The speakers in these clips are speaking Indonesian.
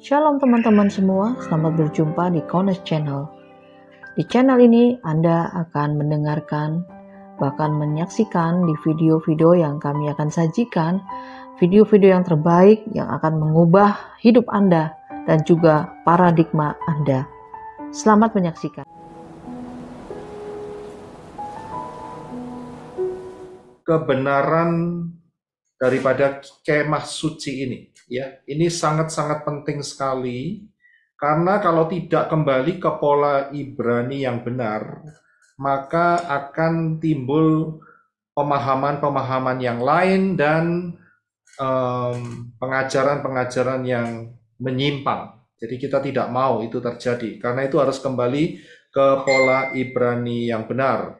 Shalom teman-teman semua, selamat berjumpa di Kones Channel. Di channel ini Anda akan mendengarkan, bahkan menyaksikan di video-video yang kami akan sajikan, video-video yang terbaik yang akan mengubah hidup Anda dan juga paradigma Anda. Selamat menyaksikan. Kebenaran daripada kemah suci ini, ya, ini sangat-sangat penting sekali, karena kalau tidak kembali ke pola Ibrani yang benar, maka akan timbul pemahaman-pemahaman yang lain dan pengajaran-pengajaran yang menyimpang. Jadi kita tidak mau itu terjadi, karena itu harus kembali ke pola Ibrani yang benar.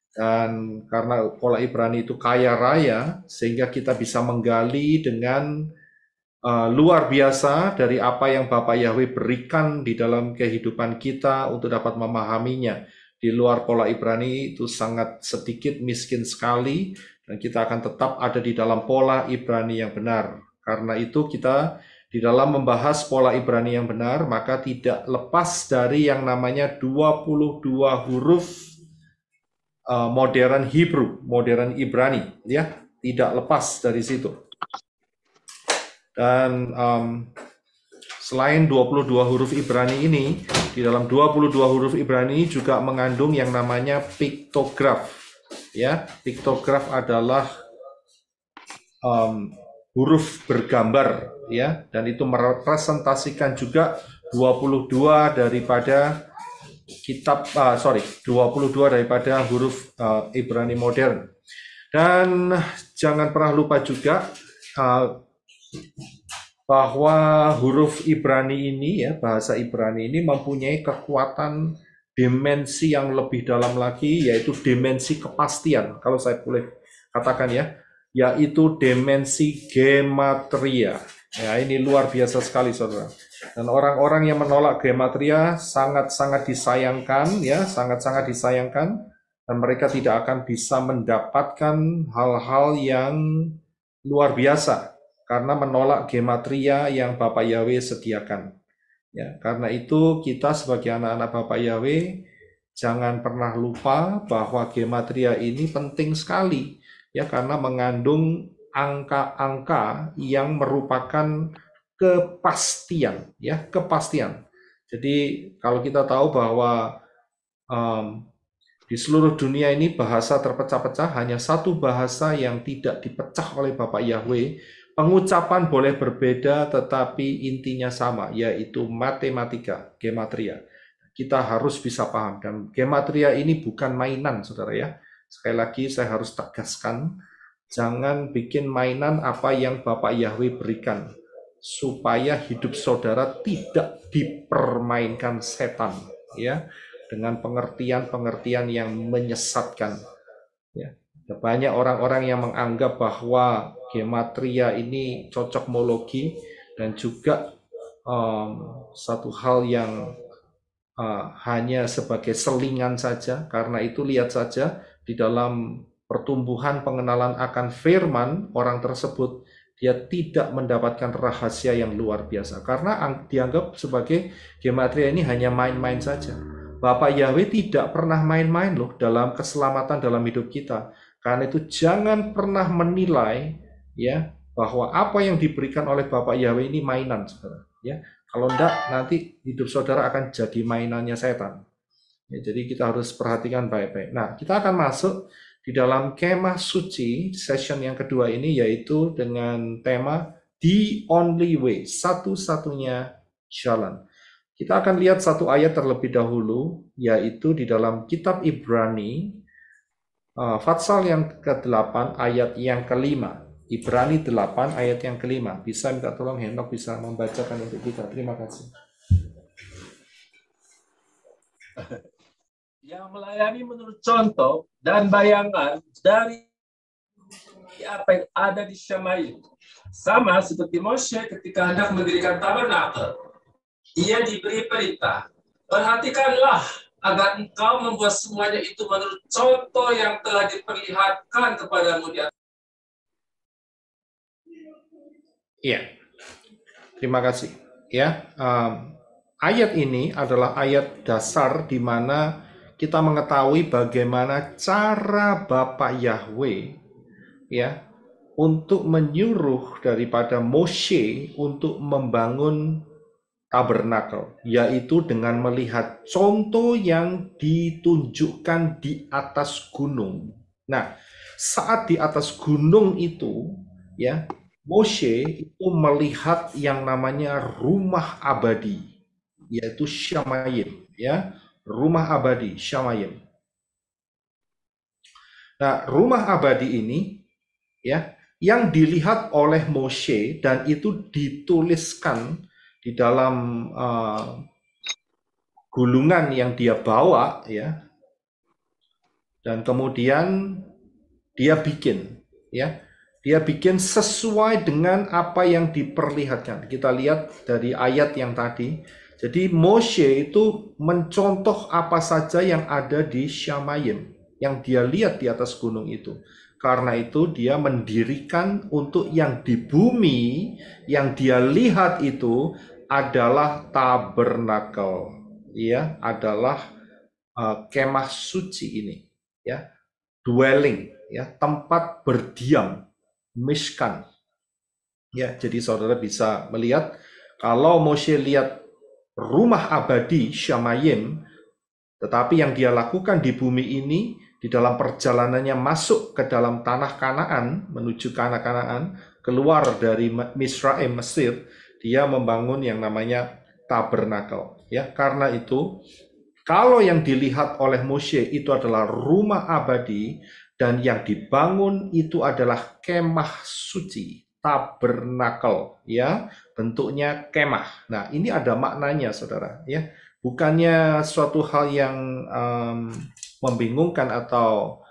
Dan karena pola Ibrani itu kaya raya, sehingga kita bisa menggali dengan luar biasa dari apa yang Bapak Yahweh berikan di dalam kehidupan kita untuk dapat memahaminya. Di luar pola Ibrani itu sangat sedikit, miskin sekali, dan kita akan tetap ada di dalam pola Ibrani yang benar. Karena itu kita di dalam membahas pola Ibrani yang benar, maka tidak lepas dari yang namanya 22 huruf modern Hebrew, modern Ibrani, ya, tidak lepas dari situ. Dan selain 22 huruf Ibrani ini, di dalam 22 huruf Ibrani juga mengandung yang namanya piktograf. Ya, piktograf adalah huruf bergambar, ya, dan itu merepresentasikan juga 22 daripada 22 daripada huruf Ibrani modern. Dan jangan pernah lupa juga bahwa huruf Ibrani ini, ya, bahasa Ibrani ini mempunyai kekuatan dimensi yang lebih dalam lagi, yaitu dimensi kepastian, kalau saya boleh katakan, ya, yaitu dimensi gematria. Ya, ini luar biasa sekali, saudara. Dan orang-orang yang menolak gematria sangat-sangat disayangkan, ya, sangat-sangat disayangkan, dan mereka tidak akan bisa mendapatkan hal-hal yang luar biasa karena menolak gematria yang Bapak Yahweh sediakan. Ya, karena itu kita sebagai anak-anak Bapak Yahweh jangan pernah lupa bahwa gematria ini penting sekali, ya, karena mengandung angka-angka yang merupakan kepastian, ya, kepastian. Jadi kalau kita tahu bahwa di seluruh dunia ini bahasa terpecah-pecah, hanya satu bahasa yang tidak dipecah oleh Bapak Yahweh. Pengucapan boleh berbeda tetapi intinya sama, yaitu matematika, gematria. Kita harus bisa paham, dan gematria ini bukan mainan, saudara, ya. Sekali lagi saya harus tegaskan, jangan bikin mainan apa yang Bapak Yahweh berikan, supaya hidup saudara tidak dipermainkan setan, ya, dengan pengertian-pengertian yang menyesatkan. Ya. Banyak orang-orang yang menganggap bahwa gematria ini cocokmologi, dan juga satu hal yang hanya sebagai selingan saja. Karena itu lihat saja di dalam pertumbuhan pengenalan akan firman orang tersebut, dia tidak mendapatkan rahasia yang luar biasa karena dianggap sebagai gematria ini hanya main-main saja. Bapak Yahweh tidak pernah main-main loh dalam keselamatan dalam hidup kita. Karena itu jangan pernah menilai, ya, bahwa apa yang diberikan oleh Bapak Yahweh ini mainan, saudara, ya. Kalau enggak, nanti hidup saudara akan jadi mainannya setan. Ya, jadi kita harus perhatikan baik-baik. Nah, kita akan masuk di dalam kemah suci session yang kedua ini, yaitu dengan tema The Only Way, satu-satunya jalan. Kita akan lihat satu ayat terlebih dahulu, yaitu di dalam kitab Ibrani, Fatsal yang ke-8 ayat yang ke-5. Ibrani 8 ayat yang ke-5. Bisa minta tolong Henok bisa membacakan untuk kita. Terima kasih. Yang melayani menurut contoh dan bayangan dari apa yang ada di Syamail. Sama seperti Moshe ketika hendak mendirikan tabernakel. Ia diberi perintah, perhatikanlah agar engkau membuat semuanya itu menurut contoh yang telah diperlihatkan kepadamu di atas. Iya, terima kasih. ya, ayat ini adalah ayat dasar di mana kita mengetahui bagaimana cara Bapa Yahweh, ya, untuk menyuruh daripada Moshe untuk membangun tabernakel, yaitu dengan melihat contoh yang ditunjukkan di atas gunung. Nah, saat di atas gunung itu, ya, Moshe itu melihat yang namanya rumah abadi, yaitu Shamayim, ya, rumah abadi Shamayim. Nah, rumah abadi ini, ya, yang dilihat oleh Moshe dan itu dituliskan di dalam gulungan yang dia bawa, ya, dan kemudian dia bikin, ya, dia bikin sesuai dengan apa yang diperlihatkan. Kita lihat dari ayat yang tadi. Jadi Moshe itu mencontoh apa saja yang ada di Shamayim, yang dia lihat di atas gunung itu. Karena itu dia mendirikan untuk yang di bumi, yang dia lihat itu adalah tabernakel, ya, adalah kemah suci ini, ya, dwelling, ya, tempat berdiam, mishkan. Ya, jadi saudara bisa melihat kalau Moshe lihat rumah abadi Shamayim, tetapi yang dia lakukan di bumi ini, di dalam perjalanannya masuk ke dalam tanah Kanaan, menuju ke tanah Kanaan, keluar dari Misraim, Mesir, dia membangun yang namanya tabernakel. Ya, karena itu, kalau yang dilihat oleh Moshe itu adalah rumah abadi, dan yang dibangun itu adalah kemah suci, tabernakel, ya, bentuknya kemah. Nah, ini ada maknanya, saudara, ya. Bukannya suatu hal yang membingungkan atau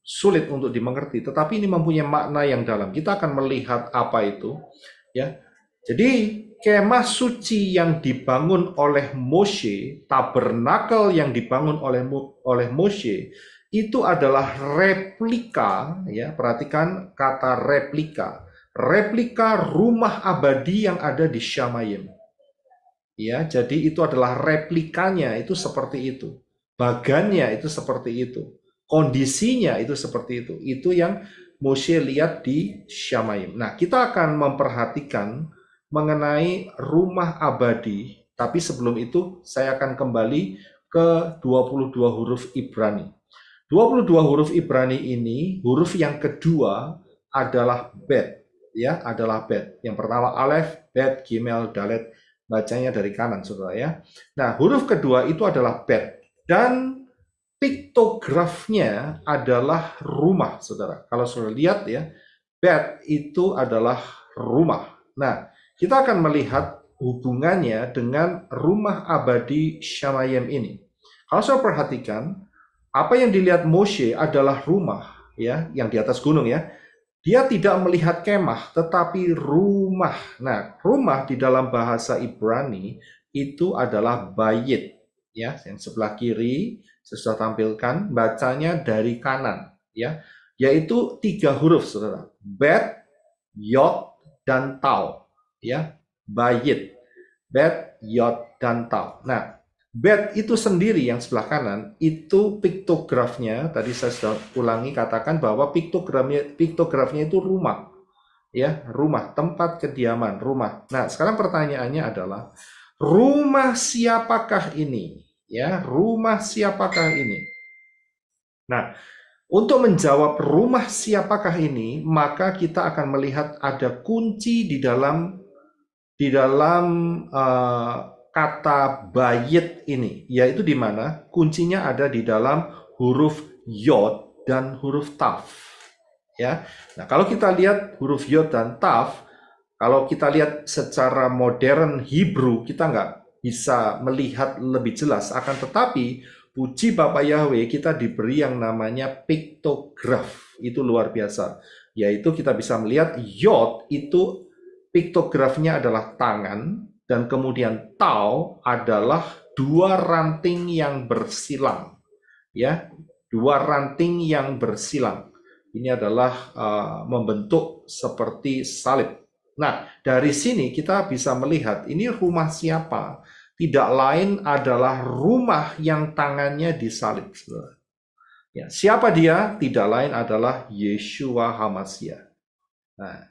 sulit untuk dimengerti, tetapi ini mempunyai makna yang dalam. Kita akan melihat apa itu, ya. Jadi kemah suci yang dibangun oleh Moshe, tabernakel yang dibangun oleh Moshe, itu adalah replika, ya. Perhatikan kata replika. Replika rumah abadi yang ada di Shamayim. Ya, jadi itu adalah replikanya, itu seperti itu. Bagannya itu seperti itu. Kondisinya itu seperti itu. Itu yang Moshe lihat di Shamayim. Nah, kita akan memperhatikan mengenai rumah abadi, tapi sebelum itu saya akan kembali ke 22 huruf Ibrani. 22 huruf Ibrani ini, huruf yang kedua adalah Bet, ya, adalah Bet. Yang pertama Alef, Bet, Gimel, Dalet, bacanya dari kanan, saudara, ya. Nah, huruf kedua itu adalah Bet, dan piktografnya adalah rumah, saudara. Kalau saudara lihat, ya, Bet itu adalah rumah. Nah, kita akan melihat hubungannya dengan rumah abadi Shamayim ini. Kalau saudara perhatikan, apa yang dilihat Moshe adalah rumah, ya, yang di atas gunung, ya. Dia tidak melihat kemah, tetapi rumah. Nah, rumah di dalam bahasa Ibrani itu adalah bayit, ya. Yang sebelah kiri saya sudah tampilkan, bacanya dari kanan, ya, yaitu 3 huruf, saudara. Bet, yod, dan tau, ya. Bayit, bet, yod, dan tau. Nah, Bet itu sendiri yang sebelah kanan, itu piktografnya, tadi saya sudah ulangi katakan bahwa piktografnya itu rumah, ya, rumah, tempat kediaman, rumah. Nah, sekarang pertanyaannya adalah, rumah siapakah ini? Ya, rumah siapakah ini? Nah, untuk menjawab rumah siapakah ini, maka kita akan melihat ada kunci di dalam kata bayit ini, yaitu di mana kuncinya ada di dalam huruf yod dan huruf taf, ya. Nah, kalau kita lihat huruf yod dan taf, kalau kita lihat secara modern Hebrew, kita nggak bisa melihat lebih jelas. Akan tetapi, puji Bapa Yahweh, kita diberi yang namanya piktograf. Itu luar biasa. Yaitu kita bisa melihat yod itu piktografnya adalah tangan, dan kemudian tau adalah 2 ranting yang bersilang, ya, 2 ranting yang bersilang. Ini adalah membentuk seperti salib, Nah, dari sini kita bisa melihat ini rumah siapa? Tidak lain adalah rumah yang tangannya disalib. Saudara. Ya, siapa dia? Tidak lain adalah Yeshua HaMashiach. Nah,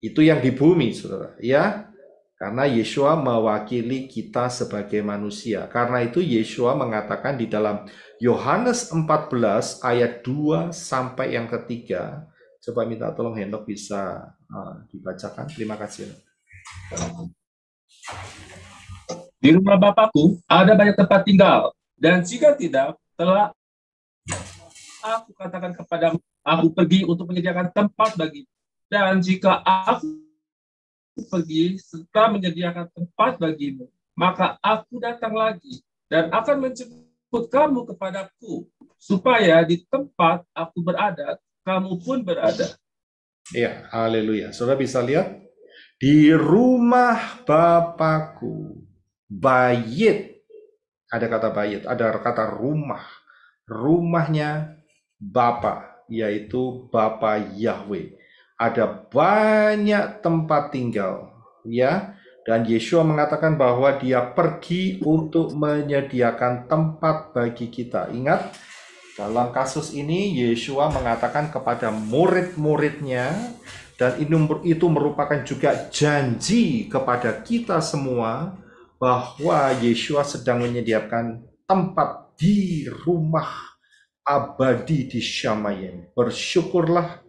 itu yang di bumi, saudara. Ya, karena Yeshua mewakili kita sebagai manusia. Karena itu Yeshua mengatakan di dalam Yohanes 14 ayat 2 sampai yang ketiga. Coba minta tolong Henok bisa dibacakan. Terima kasih. Di rumah Bapakku ada banyak tempat tinggal, dan jika tidak, telah aku katakan kepadamu, aku pergi untuk menyediakan tempat bagimu. Dan jika aku pergi serta menyediakan tempat bagimu, maka aku datang lagi dan akan menjemput kamu kepadaku, supaya di tempat aku berada, kamu pun berada. Ya, haleluya. Saudara bisa lihat, di rumah Bapakku, bayit, ada kata bayit, ada kata rumah. Rumahnya Bapa, yaitu Bapa Yahweh. Ada banyak tempat tinggal, ya. Dan Yeshua mengatakan bahwa dia pergi untuk menyediakan tempat bagi kita. Ingat, dalam kasus ini Yeshua mengatakan kepada murid-muridnya, dan itu merupakan juga janji kepada kita semua bahwa Yeshua sedang menyediakan tempat di rumah abadi di Shamayim. Bersyukurlah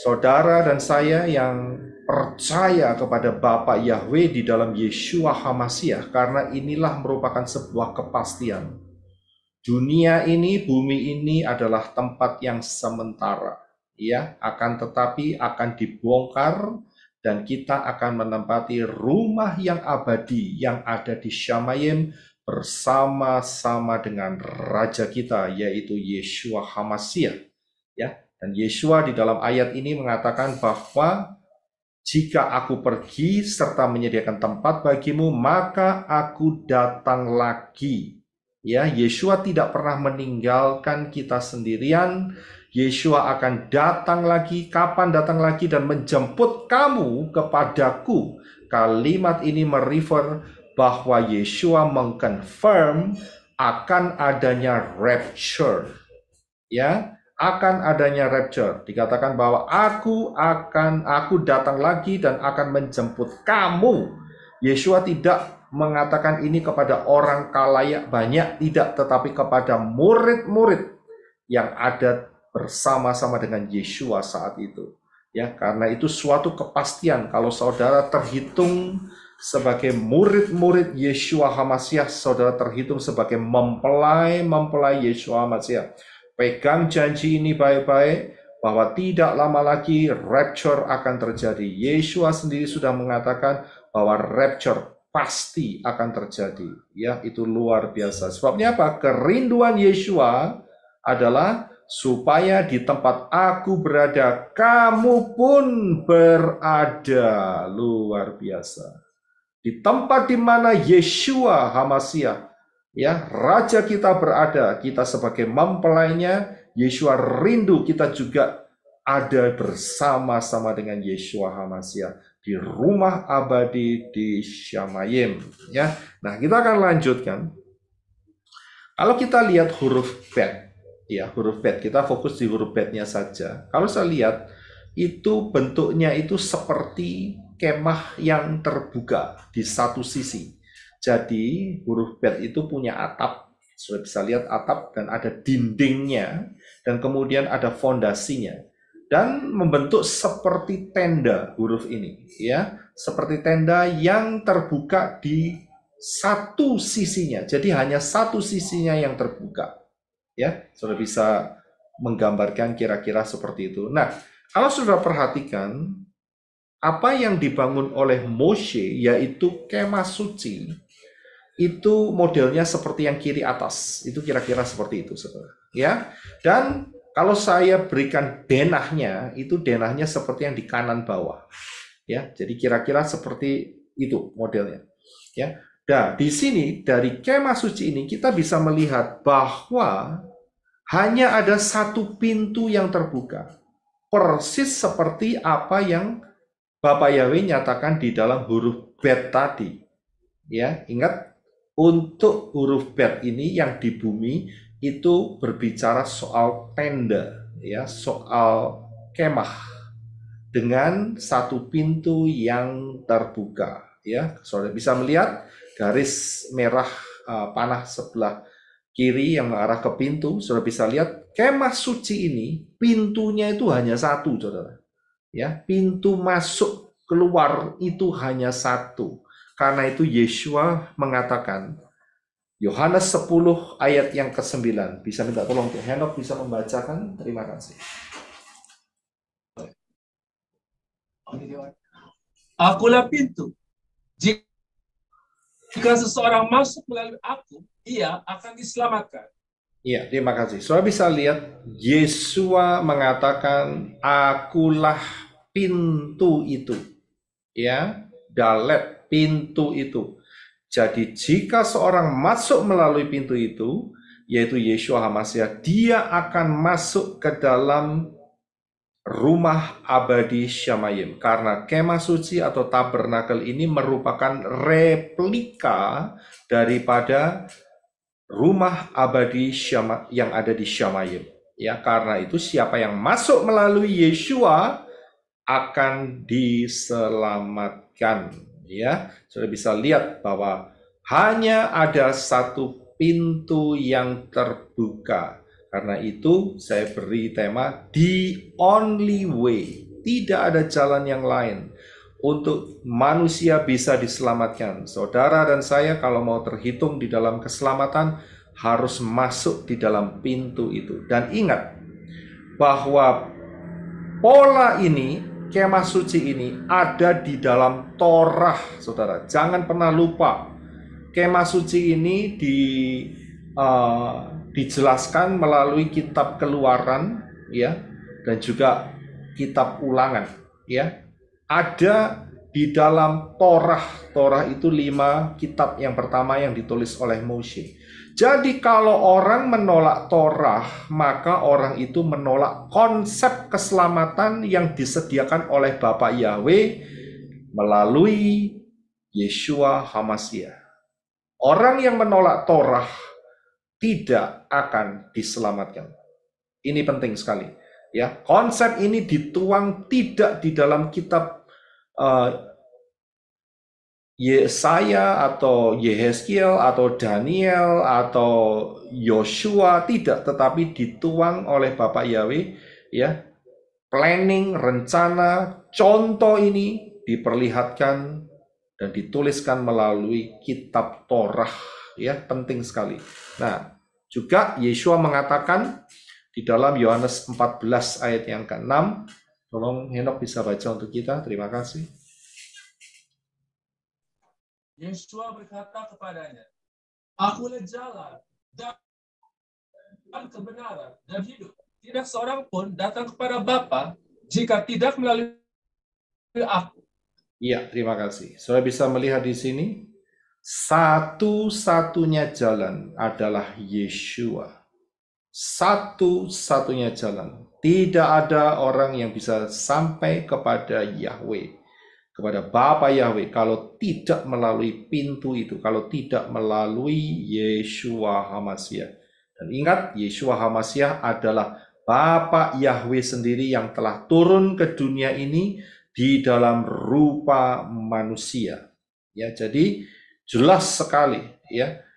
saudara dan saya yang percaya kepada Bapa Yahweh di dalam Yeshua HaMashiach, karena inilah merupakan sebuah kepastian. Dunia ini, bumi ini adalah tempat yang sementara, ya, akan tetapi akan dibongkar dan kita akan menempati rumah yang abadi yang ada di Shamayim bersama-sama dengan Raja kita, yaitu Yeshua HaMashiach. Ya, dan Yeshua di dalam ayat ini mengatakan bahwa jika aku pergi serta menyediakan tempat bagimu, maka aku datang lagi. Ya, Yeshua tidak pernah meninggalkan kita sendirian. Yeshua akan datang lagi, kapan datang lagi, dan menjemput kamu kepadaku. Kalimat ini merefer bahwa Yeshua mengkonfirm akan adanya rapture. Ya, akan adanya rapture. Dikatakan bahwa aku datang lagi dan akan menjemput kamu. Yeshua tidak mengatakan ini kepada orang kalayak banyak, tidak, tetapi kepada murid-murid yang ada bersama-sama dengan Yeshua saat itu. Ya, karena itu suatu kepastian kalau saudara terhitung sebagai murid-murid Yeshua HaMashiach, saudara terhitung sebagai mempelai Yeshua HaMashiach. Pegang janji ini baik-baik, bahwa tidak lama lagi rapture akan terjadi. Yeshua sendiri sudah mengatakan bahwa rapture pasti akan terjadi. Ya, itu luar biasa. Sebabnya apa? Kerinduan Yeshua adalah supaya di tempat aku berada, kamu pun berada. Luar biasa. Di tempat di mana Yeshua HaMashiach, ya, Raja kita berada, kita sebagai mempelainya, Yeshua rindu kita juga ada bersama-sama dengan Yeshua HaMashiach di rumah abadi di Shamayim. Ya, nah kita akan lanjutkan. Kalau kita lihat huruf Bet, ya, huruf Bet, kita fokus di huruf Bet-nya saja. Kalau saya lihat, itu bentuknya itu seperti kemah yang terbuka di satu sisi. Jadi huruf Bet itu punya atap, sudah bisa lihat atap, dan ada dindingnya, dan kemudian ada fondasinya, dan membentuk seperti tenda huruf ini, ya, seperti tenda yang terbuka di satu sisinya. Jadi hanya satu sisinya yang terbuka. Ya, sudah bisa menggambarkan kira-kira seperti itu. Nah, kalau sudah perhatikan apa yang dibangun oleh Moshe, yaitu kemah suci, itu modelnya seperti yang kiri atas. Itu kira-kira seperti itu, saudara. Ya, dan kalau saya berikan denahnya, itu denahnya seperti yang di kanan bawah. Ya, jadi kira-kira seperti itu modelnya. Ya. Nah, di sini dari kemah suci ini kita bisa melihat bahwa hanya ada satu pintu yang terbuka. Persis seperti apa yang Bapak Yahweh nyatakan di dalam huruf bet tadi. Ya, ingat, untuk huruf bet ini yang di bumi itu berbicara soal tenda, ya, soal kemah dengan satu pintu yang terbuka. Ya, saudara bisa melihat garis merah panah sebelah kiri yang mengarah ke pintu. Saudara bisa lihat kemah suci ini pintunya itu hanya satu, saudara. Ya, pintu masuk keluar itu hanya satu. Karena itu Yeshua mengatakan, Yohanes 10 ayat yang ke-9. Bisa minta tolong Henok bisa membacakan? Terima kasih. Akulah pintu. Jika seseorang masuk melalui aku, ia akan diselamatkan. Iya, terima kasih. Saudara bisa lihat, Yesua mengatakan, akulah pintu itu. Ya, dalet, pintu itu. Jadi jika seorang masuk melalui pintu itu, yaitu Yeshua HaMashiach, dia akan masuk ke dalam rumah abadi Shamayim. Karena kemah suci atau tabernakel ini merupakan replika daripada rumah abadi yang ada di Shamayim. Ya, karena itu siapa yang masuk melalui Yeshua akan diselamatkan. Ya, sudah bisa lihat bahwa hanya ada satu pintu yang terbuka. Karena itu saya beri tema the only way. Tidak ada jalan yang lain untuk manusia bisa diselamatkan. Saudara dan saya kalau mau terhitung di dalam keselamatan harus masuk di dalam pintu itu. Dan ingat bahwa pola ini, kemah suci ini ada di dalam Torah, saudara. Jangan pernah lupa, kemah suci ini dijelaskan melalui kitab Keluaran, ya, dan juga kitab Ulangan, ya. Ada di dalam Torah. Torah itu 5 kitab yang pertama yang ditulis oleh Moshe. Jadi kalau orang menolak Torah, maka orang itu menolak konsep keselamatan yang disediakan oleh Bapa Yahweh melalui Yeshua HaMashiach. Orang yang menolak Torah tidak akan diselamatkan. Ini penting sekali. Ya, konsep ini dituang tidak di dalam kitab Yesaya atau Yehezkiel atau Daniel atau Yosua, tidak, tetapi dituang oleh Bapak Yahweh, ya. Planning, rencana, contoh ini diperlihatkan dan dituliskan melalui kitab Torah, ya, penting sekali. Nah, juga Yeshua mengatakan di dalam Yohanes 14 ayat yang ke-6, tolong Henok bisa baca untuk kita, terima kasih. Yeshua berkata kepadanya, akulah jalan dan kebenaran dan hidup. Tidak seorang pun datang kepada Bapa jika tidak melalui aku. Iya, terima kasih. Saudara bisa melihat di sini, satu-satunya jalan adalah Yeshua. Satu-satunya jalan. Tidak ada orang yang bisa sampai kepada Yahweh, kepada Bapa Yahweh, kalau tidak melalui pintu itu, kalau tidak melalui Yeshua HaMashiach. Dan ingat, Yeshua HaMashiach adalah Bapa Yahweh sendiri yang telah turun ke dunia ini di dalam rupa manusia. Ya, jadi jelas sekali, ya.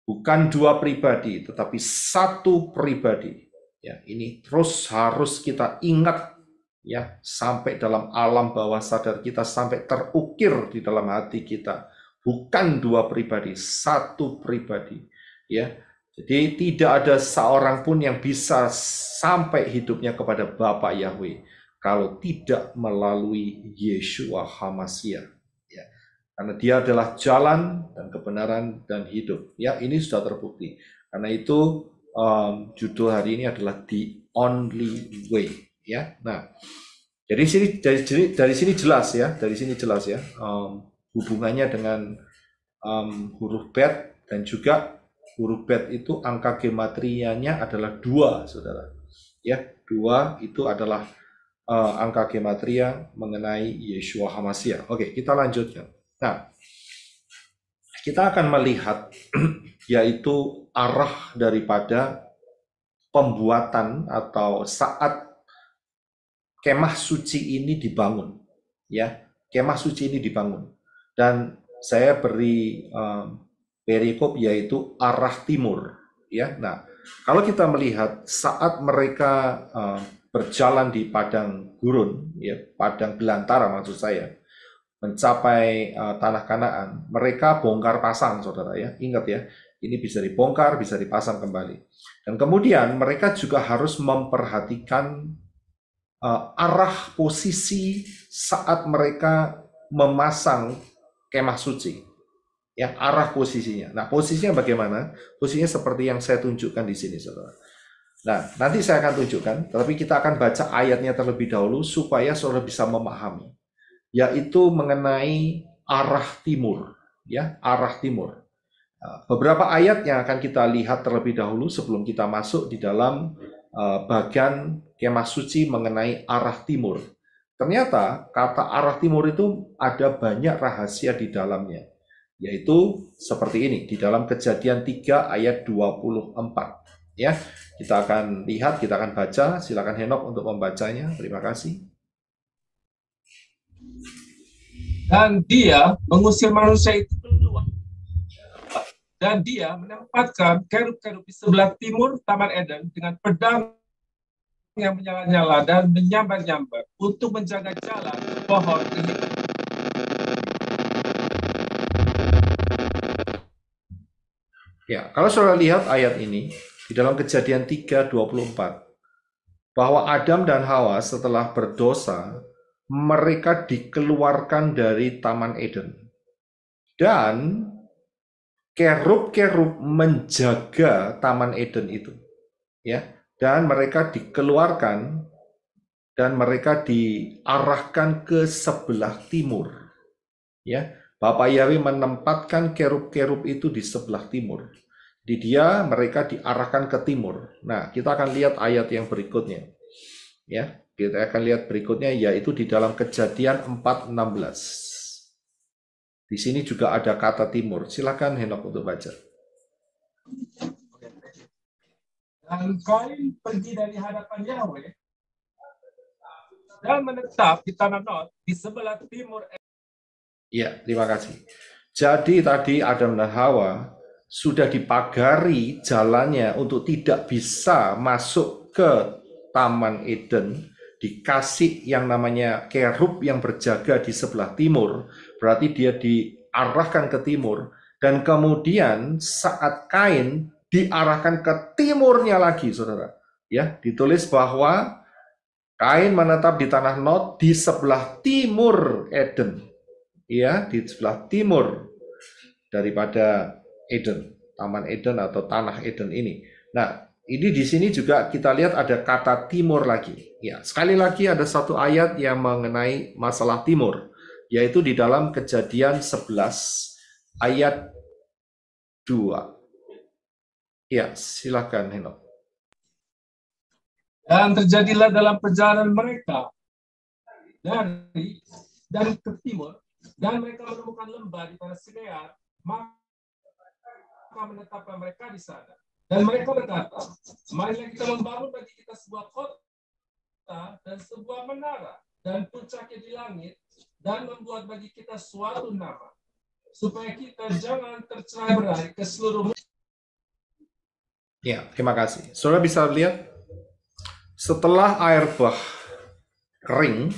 Bukan 2 pribadi, tetapi 1 pribadi. Ya, ini terus harus kita ingat, ya, sampai dalam alam bawah sadar kita, sampai terukir di dalam hati kita. Bukan 2 pribadi, 1 pribadi. Ya, jadi tidak ada seorang pun yang bisa sampai hidupnya kepada Bapa Yahweh kalau tidak melalui Yeshua HaMashiach. Karena dia adalah jalan dan kebenaran dan hidup. Ya, ini sudah terbukti. Karena itu judul hari ini adalah The Only Way. Ya, nah, dari sini jelas ya, hubungannya dengan huruf bet, dan juga huruf bet itu angka gematrianya adalah 2, saudara. Ya, 2 itu adalah angka gematria mengenai Yeshua HaMashiach. Oke, kita lanjutkan. Nah, kita akan melihat yaitu arah daripada pembuatan atau saat kemah suci ini dibangun, ya. Kemah suci ini dibangun. Dan saya beri perikop yaitu arah timur, ya. Nah, kalau kita melihat saat mereka berjalan di padang gurun, ya, padang belantara maksud saya, mencapai tanah Kanaan, mereka bongkar pasang, saudara, ya. Ingat ya, ini bisa dibongkar, bisa dipasang kembali. Dan kemudian mereka juga harus memperhatikan arah posisi saat mereka memasang kemah suci, ya, arah posisinya. Nah, posisinya bagaimana? Posisinya seperti yang saya tunjukkan di sini, saudara. Nah, nanti saya akan tunjukkan, tetapi kita akan baca ayatnya terlebih dahulu supaya saudara bisa memahami, yaitu mengenai arah timur, ya, arah timur. Beberapa ayat yang akan kita lihat terlebih dahulu sebelum kita masuk di dalam bagian kemah suci mengenai arah timur. Ternyata kata arah timur itu ada banyak rahasia di dalamnya, yaitu seperti ini di dalam Kejadian 3 ayat 24. Ya, kita akan lihat, kita akan baca. Silakan Henok untuk membacanya. Terima kasih. Dan dia mengusir manusia itu keluar. Dan dia menempatkan kerub-kerub di sebelah timur Taman Eden dengan pedang yang menyala-nyala dan menyambar-nyambar untuk menjaga jalan pohon kehidupan. Ya, kalau saudara lihat ayat ini di dalam Kejadian 3:24, bahwa Adam dan Hawa setelah berdosa, mereka dikeluarkan dari Taman Eden. Dan kerub-kerub menjaga Taman Eden itu, ya, dan mereka dikeluarkan dan mereka diarahkan ke sebelah timur, ya. Bapak Yahweh menempatkan kerub-kerub itu di sebelah timur. Di dia mereka diarahkan ke timur. Nah, kita akan lihat ayat yang berikutnya, ya. Kita akan lihat berikutnya yaitu di dalam Kejadian 4:16. Di sini juga ada kata timur. Silakan Henok untuk baca. Dan Kain pergi dari hadapan Yahweh dan menetap di tanah Nod di sebelah timur. Ya, terima kasih. Jadi tadi Adam dan Hawa sudah dipagari jalannya untuk tidak bisa masuk ke Taman Eden, dikasih yang namanya kerub yang berjaga di sebelah timur, berarti dia diarahkan ke timur, dan kemudian saat Kain diarahkan ke timurnya lagi, saudara. Ya, ditulis bahwa Kain menetap di tanah Nod di sebelah timur Eden, ya, di sebelah timur daripada Eden, Taman Eden atau tanah Eden ini. Nah, ini di sini juga kita lihat ada kata timur lagi. Ya, sekali lagi ada satu ayat yang mengenai masalah timur, yaitu di dalam Kejadian 11 ayat 2. Ya, silakan Henok. Dan terjadilah dalam perjalanan mereka dari ke timur, dan mereka menemukan lembah di tanah Sinear, maka menetapkan mereka di sana. Dan mereka berkata, marilah kita membangun bagi kita sebuah kota dan sebuah menara dan puncaknya di langit, dan membuat bagi kita suatu nama, supaya kita jangan tercerai-berai ke seluruh. Ya, terima kasih. Saudara bisa lihat, setelah air bah kering,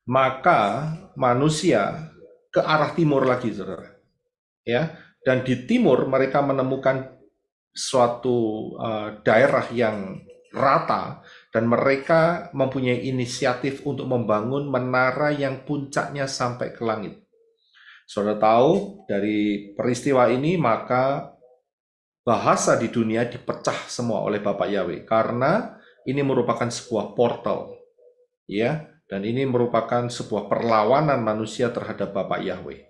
maka manusia ke arah timur lagi, saudara. Ya, dan di timur mereka menemukan suatu daerah yang rata, dan mereka mempunyai inisiatif untuk membangun menara yang puncaknya sampai ke langit. Saudara tahu dari peristiwa ini, maka bahasa di dunia dipecah semua oleh Bapak Yahweh, karena ini merupakan sebuah portal, ya, dan ini merupakan sebuah perlawanan manusia terhadap Bapak Yahweh.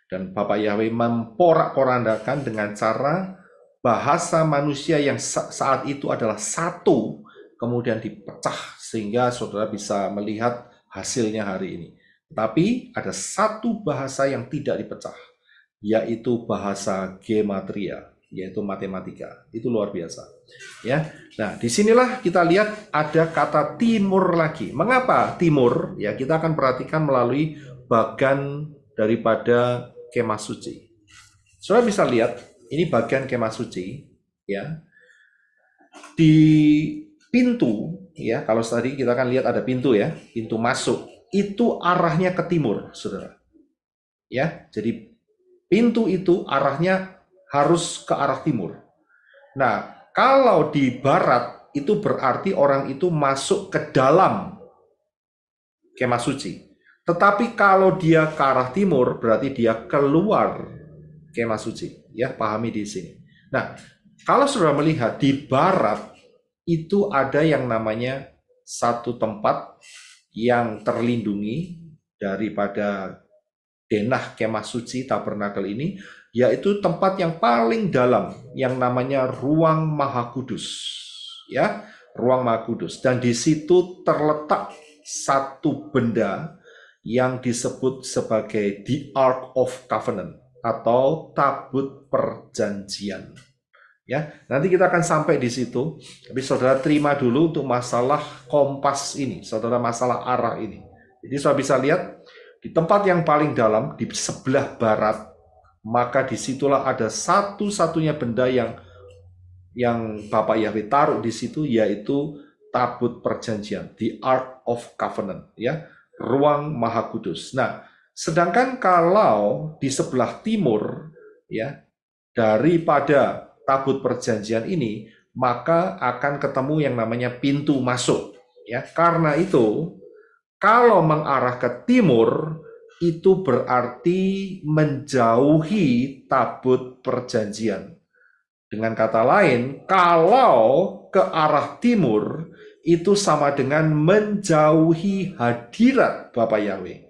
Dan Bapak Yahweh memporak-porandakan dengan cara bahasa manusia yang saat itu adalah satu kemudian dipecah sehingga saudara bisa melihat hasilnya hari ini. Tapi ada satu bahasa yang tidak dipecah, yaitu bahasa gematria, yaitu matematika. Itu luar biasa. Ya. Nah, disinilah kita lihat ada kata timur lagi. Mengapa timur? Ya, kita akan perhatikan melalui bagan daripada kemah suci. Saudara bisa lihat, ini bagian kemah suci, ya. Di pintu, ya, kalau tadi kita akan lihat ada pintu ya, pintu masuk. Itu arahnya ke timur, saudara. Ya, jadi pintu itu arahnya harus ke arah timur. Nah, kalau di barat itu berarti orang itu masuk ke dalam kemah suci. Tetapi kalau dia ke arah timur berarti dia keluar kemah suci. Ya, pahami di sini. Nah, kalau saudara melihat di barat itu ada yang namanya satu tempat yang terlindungi daripada denah kemah suci tabernakel ini, yaitu tempat yang paling dalam yang namanya ruang maha kudus, ya, ruang maha kudus. Dan di situ terletak satu benda yang disebut sebagai the Ark of Covenant atau tabut perjanjian. Ya, nanti kita akan sampai di situ. Tapi saudara terima dulu untuk masalah kompas ini, saudara, masalah arah ini. Jadi saudara bisa lihat di tempat yang paling dalam di sebelah barat, maka disitulah ada satu-satunya benda yang Bapak Yahweh taruh di situ, yaitu tabut perjanjian, the Ark of Covenant, ya, ruang maha kudus. Nah, sedangkan kalau di sebelah timur, ya, daripada tabut perjanjian ini, maka akan ketemu yang namanya pintu masuk. Ya, karena itu, kalau mengarah ke timur, itu berarti menjauhi tabut perjanjian. Dengan kata lain, kalau ke arah timur, itu sama dengan menjauhi hadirat Bapak Yahweh.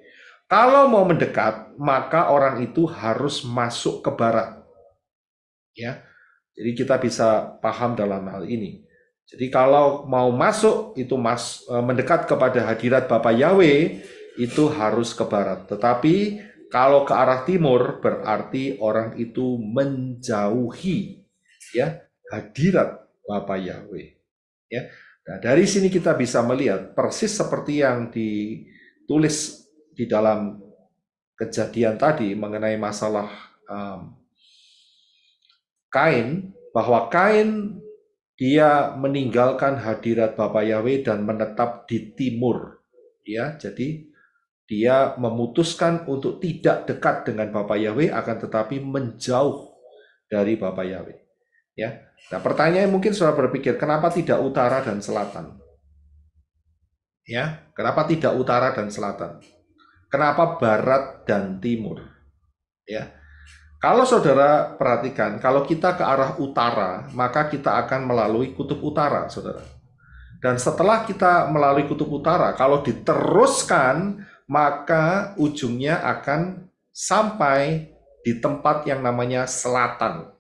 Kalau mau mendekat, maka orang itu harus masuk ke barat. Ya, jadi kita bisa paham dalam hal ini. Jadi kalau mau masuk, itu mendekat kepada hadirat Bapak Yahweh, itu harus ke barat. Tetapi kalau ke arah timur, berarti orang itu menjauhi, ya, hadirat Bapak Yahweh. Ya. Nah, dari sini kita bisa melihat persis seperti yang ditulis di dalam kejadian tadi mengenai masalah Kain, bahwa Kain dia meninggalkan hadirat Bapak Yahweh dan menetap di timur. Ya, jadi dia memutuskan untuk tidak dekat dengan Bapak Yahweh, akan tetapi menjauh dari Bapak Yahweh. Ya. Nah, pertanyaan mungkin saudara berpikir, kenapa tidak utara dan selatan? Ya, kenapa tidak utara dan selatan? Kenapa barat dan timur? Ya. Kalau saudara perhatikan, kalau kita ke arah utara, maka kita akan melalui kutub utara, saudara. Dan setelah kita melalui kutub utara, kalau diteruskan, maka ujungnya akan sampai di tempat yang namanya selatan.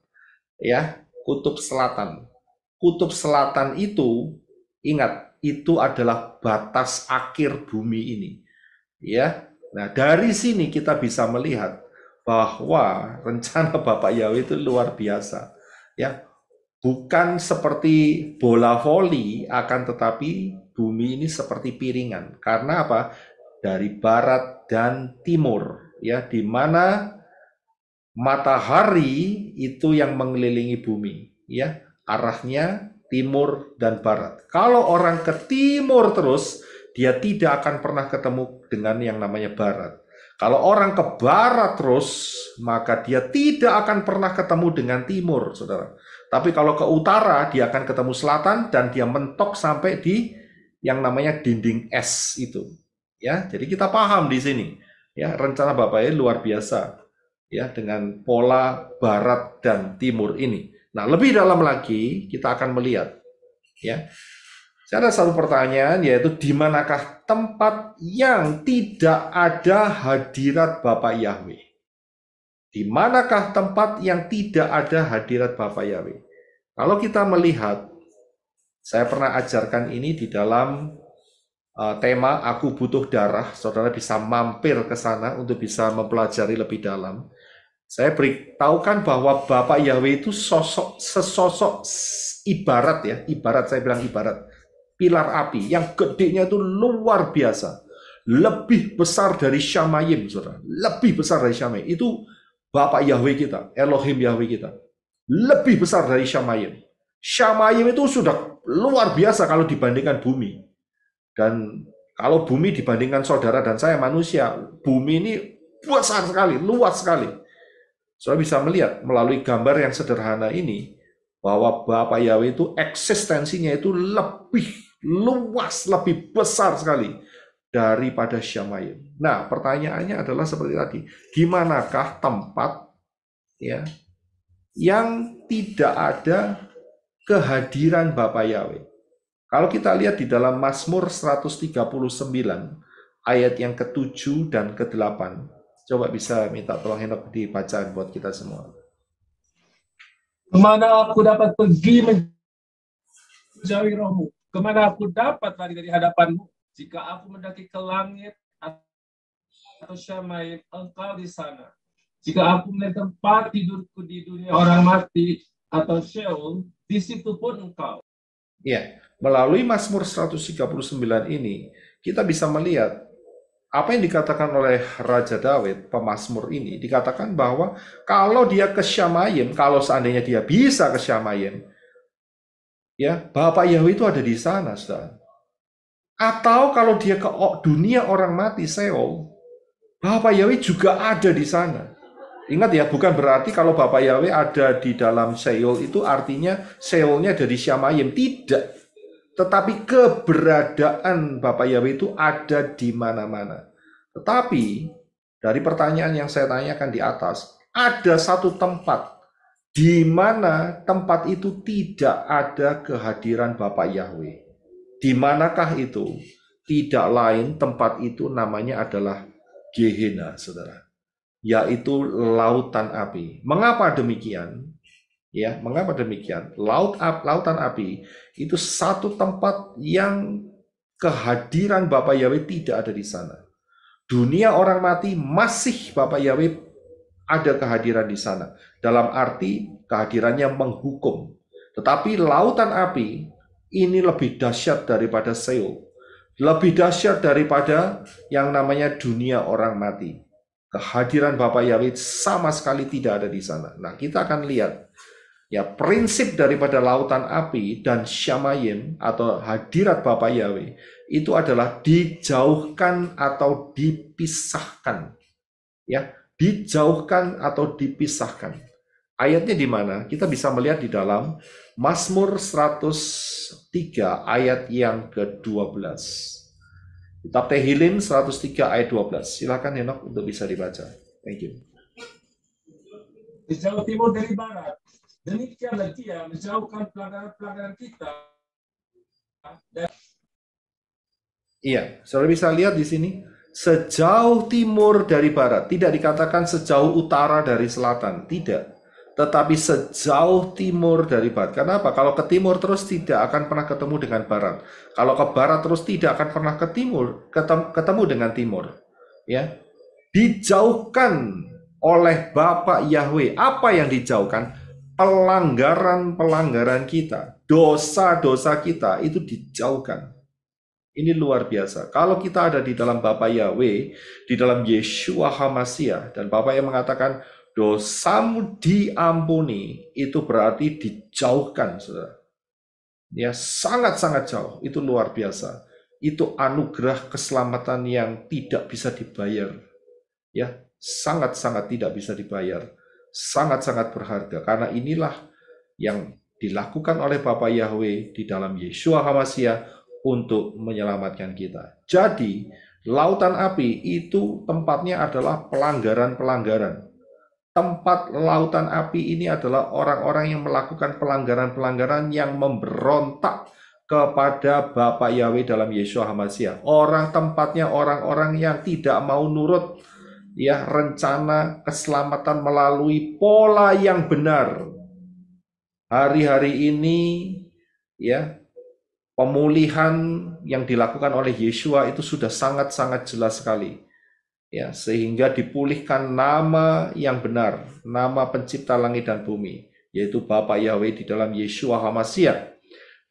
Ya, kutub selatan. Kutub selatan itu, ingat, itu adalah batas akhir bumi ini. Ya. Nah, dari sini kita bisa melihat bahwa rencana Bapak Yahweh itu luar biasa. Ya, bukan seperti bola voli, akan tetapi bumi ini seperti piringan. Karena apa? Dari barat dan timur, ya, di mana matahari itu yang mengelilingi bumi, ya, arahnya timur dan barat. Kalau orang ke timur terus, dia tidak akan pernah ketemu dengan yang namanya barat. Kalau orang ke barat terus, maka dia tidak akan pernah ketemu dengan timur, saudara. Tapi kalau ke utara, dia akan ketemu selatan dan dia mentok sampai di yang namanya dinding es itu. Ya, jadi kita paham di sini. Ya, rencana Bapak ini luar biasa. Ya, dengan pola barat dan timur ini. Nah, lebih dalam lagi kita akan melihat. Ya. Ada satu pertanyaan, yaitu di manakah tempat yang tidak ada hadirat Bapak Yahweh? Di manakah tempat yang tidak ada hadirat Bapak Yahweh? Kalau kita melihat Saya pernah ajarkan ini di dalam tema Aku Butuh Darah. Saudara bisa mampir ke sana untuk bisa mempelajari lebih dalam. Saya beritahukan bahwa Bapak Yahweh itu sesosok ibarat ya, ibarat saya bilang ibarat pilar api yang gedenya itu luar biasa, lebih besar dari Syamayim, saudara, lebih besar dari Syamayim. Itu Bapak Yahweh kita, Elohim Yahweh kita, lebih besar dari Syamayim. Syamayim itu sudah luar biasa kalau dibandingkan bumi. Dan kalau bumi dibandingkan saudara dan saya manusia, bumi ini besar sekali, luas sekali. Saudara bisa melihat melalui gambar yang sederhana ini, bahwa Bapak Yahweh itu eksistensinya itu lebih luas, lebih besar sekali daripada Syamayim. Nah, pertanyaannya adalah seperti tadi, di manakah tempat ya yang tidak ada kehadiran Bapak Yahweh? Kalau kita lihat di dalam Mazmur 139 ayat yang ke-7 dan ke-8, coba bisa minta tolong Henok dibacaan buat kita semua. Kemana aku dapat pergi menjauhi rohmu? Kemana aku dapat lari dari hadapanmu? Jika aku mendaki ke langit atau Syamayim, engkau di sana. Jika aku melihat tempat tidurku di dunia orang mati atau Sheol, di situ pun engkau. Ya, melalui Mazmur 139 ini, kita bisa melihat apa yang dikatakan oleh Raja Daud, pemazmur ini, dikatakan bahwa kalau dia ke Syamayim, kalau seandainya dia bisa ke Syamayim, ya, Bapak Yahweh itu ada di sana, saudara. Atau kalau dia ke dunia orang mati, Sheol, Bapak Yahweh juga ada di sana. Ingat ya, bukan berarti kalau Bapak Yahweh ada di dalam Sheol itu artinya Sheolnya dari Syamayim. Tidak. Tetapi keberadaan Bapak Yahweh itu ada di mana-mana. Tetapi dari pertanyaan yang saya tanyakan di atas, ada satu tempat di mana tempat itu tidak ada kehadiran Bapak Yahweh. Di manakah itu? Tidak lain, tempat itu namanya adalah Gehenna, saudara, yaitu lautan api. Mengapa demikian? Ya, mengapa demikian? Lautan api itu satu tempat yang kehadiran Bapak Yahweh tidak ada di sana. Dunia orang mati masih Bapak Yahweh ada kehadiran di sana. Dalam arti kehadirannya menghukum. Tetapi lautan api ini lebih dahsyat daripada Sheol. Lebih dahsyat daripada yang namanya dunia orang mati. Kehadiran Bapak Yahweh sama sekali tidak ada di sana. Nah, kita akan lihat ya prinsip daripada lautan api dan Syamayim atau hadirat Bapak Yahweh itu adalah dijauhkan atau dipisahkan. Ya, dijauhkan atau dipisahkan. Ayatnya di mana? Kita bisa melihat di dalam Mazmur 103 ayat yang ke-12. Kitab Tehillim 103 ayat 12. Silakan Henok untuk bisa dibaca. Thank you. Di jauh timur dari barat, demikianlah dia menjauhkan pelanggaran-pelanggaran kita. Iya, saudara bisa lihat di sini. Sejauh timur dari barat. Tidak dikatakan sejauh utara dari selatan. Tidak. Tetapi sejauh timur dari barat. Kenapa? Kalau ke timur terus tidak akan pernah ketemu dengan barat. Kalau ke barat terus tidak akan pernah ke timur, ketemu dengan timur. Ya, dijauhkan oleh Bapak Yahweh. Apa yang dijauhkan? Pelanggaran-pelanggaran kita, dosa-dosa kita itu dijauhkan. Ini luar biasa. Kalau kita ada di dalam Bapak Yahweh, di dalam Yeshua HaMashiach, dan Bapak yang mengatakan dosamu diampuni, itu berarti dijauhkan, saudara. Ya, sangat-sangat jauh. Itu luar biasa. Itu anugerah keselamatan yang tidak bisa dibayar. Ya, sangat-sangat tidak bisa dibayar. Sangat-sangat berharga. Karena inilah yang dilakukan oleh Bapak Yahweh di dalam Yeshua HaMashiach untuk menyelamatkan kita. Jadi, lautan api itu tempatnya adalah pelanggaran-pelanggaran. Tempat lautan api ini adalah orang-orang yang melakukan pelanggaran-pelanggaran yang memberontak kepada Bapak Yahweh dalam Yeshua HaMashiach. Tempatnya orang-orang yang tidak mau nurut ya rencana keselamatan melalui pola yang benar. Hari-hari ini ya pemulihan yang dilakukan oleh Yeshua itu sudah sangat-sangat jelas sekali. Ya, sehingga dipulihkan nama yang benar, nama pencipta langit dan bumi, yaitu Bapa Yahweh di dalam Yeshua HaMashiach,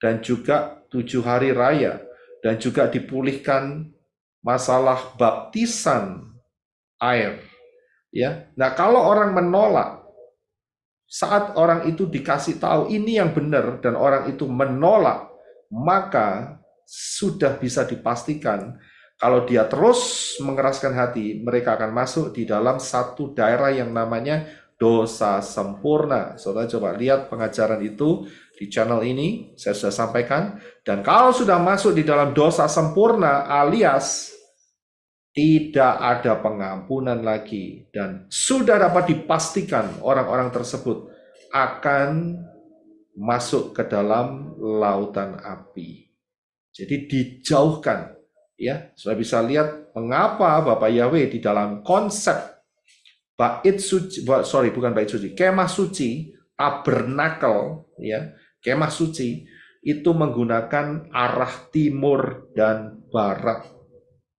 dan juga 7 hari raya, dan juga dipulihkan masalah baptisan air. Ya, nah kalau orang menolak, saat orang itu dikasih tahu ini yang benar dan orang itu menolak, maka sudah bisa dipastikan kalau dia terus mengeraskan hati, mereka akan masuk di dalam satu daerah yang namanya dosa sempurna. Saudara coba lihat pengajaran itu di channel ini, saya sudah sampaikan. Dan kalau sudah masuk di dalam dosa sempurna alias tidak ada pengampunan lagi, dan sudah dapat dipastikan orang-orang tersebut akan masuk ke dalam lautan api. Jadi dijauhkan. Ya, sudah bisa lihat mengapa Bapak Yahweh di dalam konsep bait suci, bukan bait suci, kemah suci, tabernakel, ya, kemah suci itu menggunakan arah timur dan barat.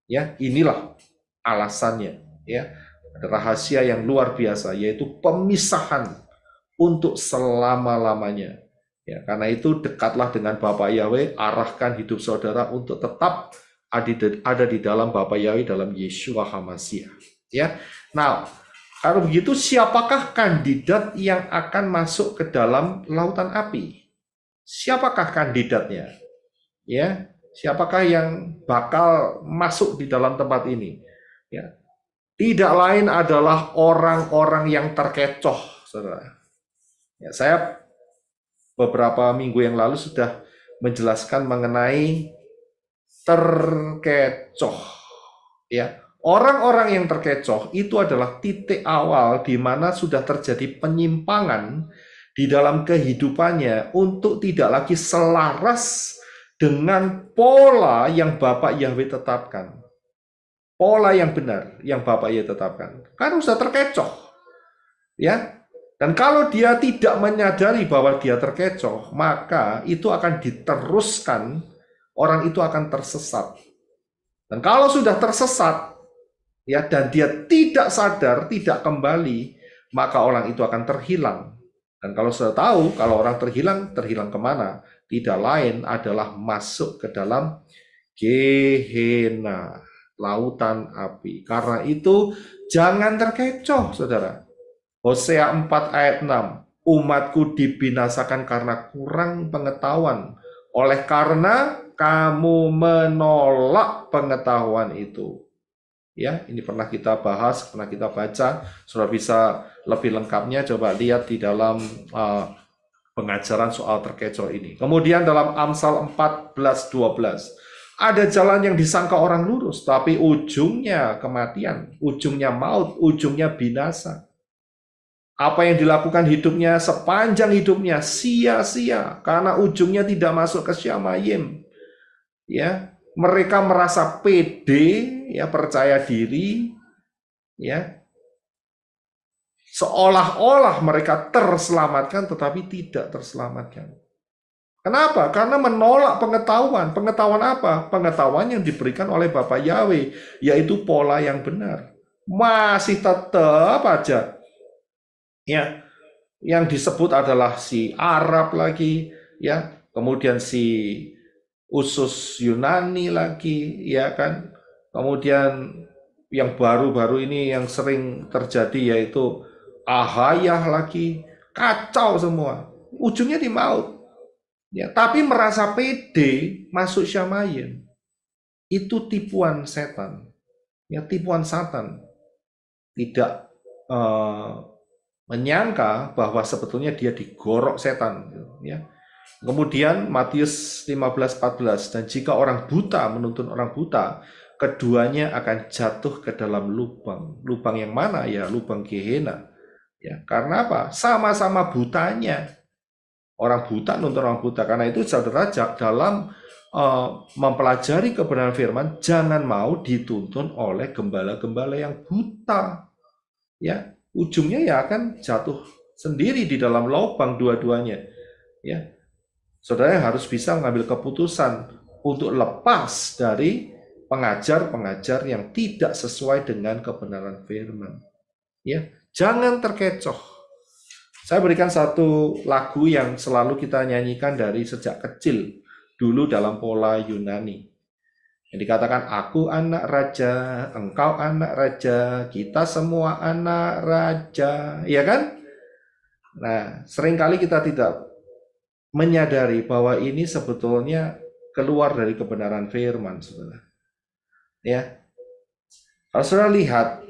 Ya, inilah alasannya. Ya, ada rahasia yang luar biasa, yaitu pemisahan untuk selama-lamanya. Ya, karena itu dekatlah dengan Bapak Yahweh, arahkan hidup saudara untuk tetap ada di dalam Bapa Yahweh dalam Yeshua HaMashiach. Ya. Nah, kalau begitu siapakah kandidat yang akan masuk ke dalam lautan api? Siapakah kandidatnya? Ya, siapakah yang bakal masuk di dalam tempat ini? Ya. Tidak lain adalah orang-orang yang terkecoh, Saudara. Ya, saya beberapa minggu yang lalu sudah menjelaskan mengenai terkecoh. Ya, orang-orang yang terkecoh itu adalah titik awal di mana sudah terjadi penyimpangan di dalam kehidupannya untuk tidak lagi selaras dengan pola yang Bapak Yahweh tetapkan. Pola yang benar yang Bapak Yahweh tetapkan. Karena sudah terkecoh. Ya. Dan kalau dia tidak menyadari bahwa dia terkecoh, maka itu akan diteruskan. Orang itu akan tersesat. Dan kalau sudah tersesat, ya, dan dia tidak sadar, tidak kembali, maka orang itu akan terhilang. Dan kalau sudah tahu, kalau orang terhilang kemana? Tidak lain adalah masuk ke dalam Gehenna, lautan api. Karena itu, jangan terkecoh, saudara. Hosea 4 ayat 6, umatku dibinasakan karena kurang pengetahuan. Oleh karena kamu menolak pengetahuan itu. Ya, ini pernah kita bahas, pernah kita baca. Sudah bisa lebih lengkapnya coba lihat di dalam pengajaran soal terkecoh ini. Kemudian dalam Amsal 14:12, ada jalan yang disangka orang lurus, tapi ujungnya kematian, ujungnya maut, ujungnya binasa. Apa yang dilakukan hidupnya sepanjang hidupnya sia-sia karena ujungnya tidak masuk ke Syamayim. Ya, mereka merasa pede, ya, percaya diri, ya, seolah-olah mereka terselamatkan, tetapi tidak terselamatkan. Kenapa? Karena menolak pengetahuan. Pengetahuan apa? Pengetahuan yang diberikan oleh Bapa Yahweh, yaitu pola yang benar. Masih tetap aja, ya, yang disebut adalah si Arab lagi, ya, kemudian si usus Yunani lagi, ya kan, kemudian yang baru-baru ini yang sering terjadi yaitu Ahayah lagi, kacau semua, ujungnya di maut, ya, tapi merasa pede masuk Syamayim, itu tipuan setan, ya, tipuan Satan, tidak menyangka bahwa sebetulnya dia digorok setan, ya. Kemudian Matius 15:14, dan jika orang buta menuntun orang buta, keduanya akan jatuh ke dalam lubang. Lubang yang mana? Ya, lubang Gehenna. Ya, karena apa? Sama-sama butanya. Orang buta nuntun orang buta. Karena itu saudara dalam mempelajari kebenaran firman, jangan mau dituntun oleh gembala-gembala yang buta. Ya, ujungnya ya akan jatuh sendiri di dalam lubang dua-duanya. Ya. saudara harus bisa mengambil keputusan untuk lepas dari pengajar-pengajar yang tidak sesuai dengan kebenaran firman. Ya, jangan terkecoh. Saya berikan satu lagu yang selalu kita nyanyikan dari sejak kecil dulu dalam pola Yunani. Yang dikatakan, aku anak raja, engkau anak raja, kita semua anak raja. Iya kan? Nah, seringkali kita tidak menyadari bahwa ini sebetulnya keluar dari kebenaran firman, saudara. Ya, kalau saudara lihat,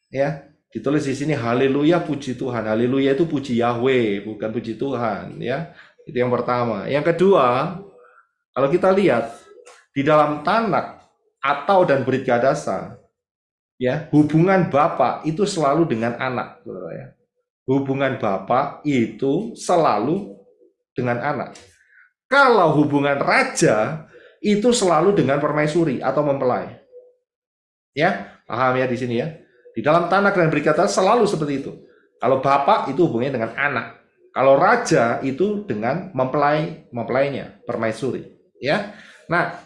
ya, ditulis di sini haleluya puji Tuhan. Haleluya itu puji Yahweh, bukan puji Tuhan, ya. Itu yang pertama. Yang kedua, kalau kita lihat di dalam Tanak atau dan Brit Gadasa, ya, hubungan bapak itu selalu dengan anak, saudara, ya. Hubungan bapak itu selalu dengan anak. Kalau hubungan raja itu selalu dengan permaisuri atau mempelai. Ya, paham ya di sini ya. Di dalam Tanak dan Brit Gadasa selalu seperti itu. Kalau bapak itu hubungannya dengan anak. Kalau raja itu dengan mempelainya, permaisuri. Ya. Nah,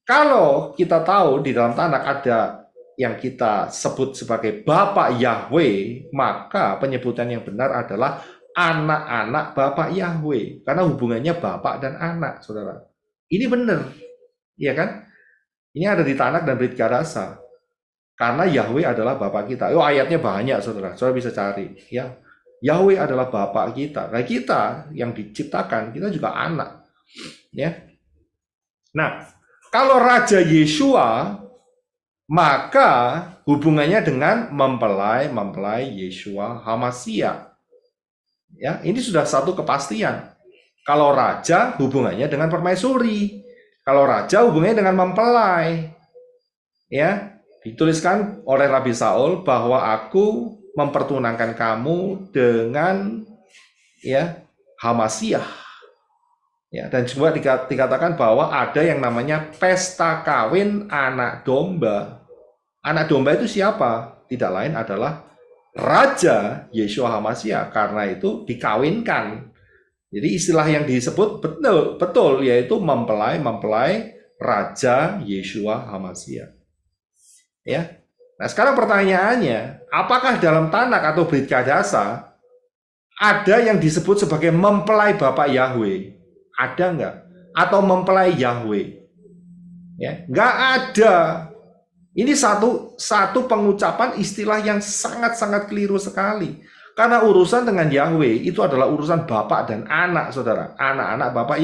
kalau kita tahu di dalam Tanak ada yang kita sebut sebagai Bapak Yahweh, maka penyebutan yang benar adalah anak-anak Bapak Yahweh. Karena hubungannya bapak dan anak, saudara. Ini benar, ya kan? Ini ada di Tanak dan Brit Gadasa. Karena Yahweh adalah Bapak kita. Oh, ayatnya banyak, saudara. Saudara bisa cari. Ya, Yahweh adalah Bapak kita. Nah, kita yang diciptakan, kita juga anak. Ya. Nah, kalau Raja Yeshua, maka hubungannya dengan mempelai Yeshua HaMashiach. Ya, ini sudah satu kepastian. Kalau raja hubungannya dengan permaisuri. Kalau raja hubungannya dengan mempelai. Ya, dituliskan oleh Rabi Saul bahwa aku mempertunangkan kamu dengan ya HaMashiach. Ya, dan juga dikatakan bahwa ada yang namanya pesta kawin anak domba. Anak domba itu siapa? Tidak lain adalah Raja Yeshua HaMashiach, karena itu dikawinkan. Jadi istilah yang disebut betul yaitu mempelai Raja Yeshua HaMashiach. Ya. Nah, sekarang pertanyaannya, apakah dalam Tanak atau Brit Gadasa ada yang disebut sebagai mempelai Bapak Yahweh? Ada nggak? Atau mempelai Yahweh? Ya, nggak ada. Ini satu pengucapan istilah yang sangat-sangat keliru sekali. Karena urusan dengan Yahweh itu adalah urusan bapak dan anak, saudara. Anak-anak Bapak